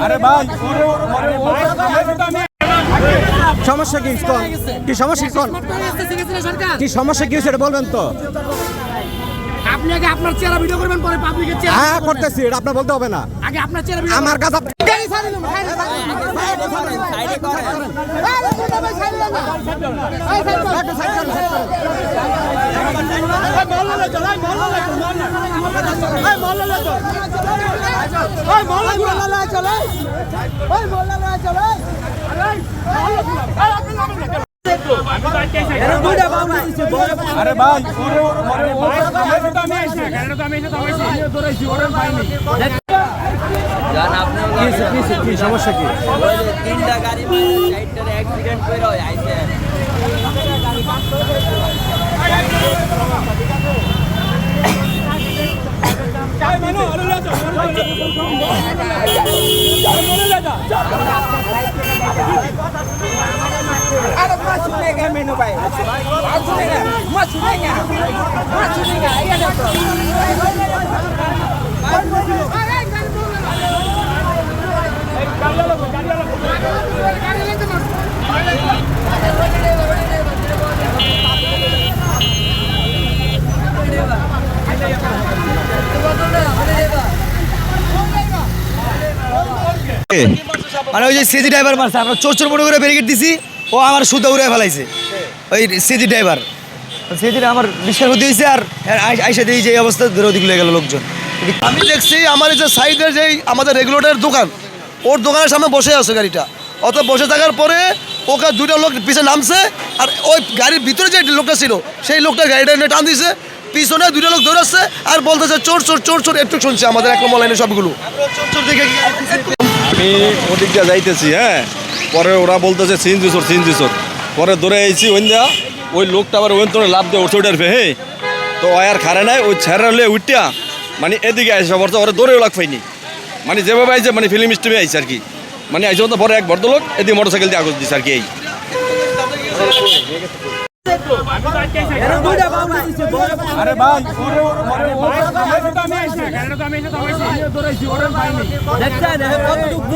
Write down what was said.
আরে ভাই সমস্যা কি কি সমস্যা কি সমস্যা কি সেটা বলবেন তো। আপনি আগে আপনার চেহারা ভিডিও করবেন, পরে পাবলিকের চেহারা। হ্যাঁ করতেছি, এটা আপনার বলতে হবে না। আগে আপনার চেহারা ভিডিও আমার কাছে আরে ভাই কি সমস্যা কি? তিনটা গাড়ি সাইডটার অ্যাক্সিডেন্ট করে আইছে। মানে ওই যে সিজি ড্রাইভার মারছে, আমরা চোর মোড় করে ব্যারিকেড দিছি, ও আমার সুতা উড়ে ফেলাইছে ওই সিজি ড্রাইভার। সিজি আমার বিশাল ক্ষতি হয়েছে, আর আইসা দিয়ে যে অবস্থা ধরে ওদিকে লেগে গেল লোকজন। আমি দেখছি আমার এই যে সাইডের যেই আমাদের রেগুলেটরের দোকান, ওর দোকানের সামনে বসে আছে গাড়িটা। অত বসে থাকার পরে ওকে দুইটা লোক পিছনে নামছে, আর ওই গাড়ির ভিতরে যে লোকটা ছিল সেই লোকটা গাড়িটা এনে টান দিছে, পিছনে দুইটা লোক দৌড়াচ্ছে আর বলতেছে চোর চোর চোর চোর। একটু শুনছি আমাদের 1 নম্বর লাইনে সবগুলো চোর চোর দেখে। আমি ওদিকটা যাইতেছি, হ্যাঁ, পরে ওরা বলতেছে সিনজি চোর। পরে দৌড়ে আইছি ওইন্দা, ওই লোকটা আবার ওই তোর লাভ দিয়ে উঠে উঠার ফেহে, তো আর খারে নাই, ওই ছেড়ে উঠিয়া মানে এদিকে আইসে বলতে ওরা দৌড়েও লাগ পাইনি, মানে যেভাবে আইছে মানে ফিল্ম স্টিমে আইছে আর কি। মানে আইসে তো পরে এক ভদ্রলোক এদিকে মোটরসাইকেল দিয়ে আগত দিচ্ছে আর কি। এই আরে ভাই দেখছেন কতটুকু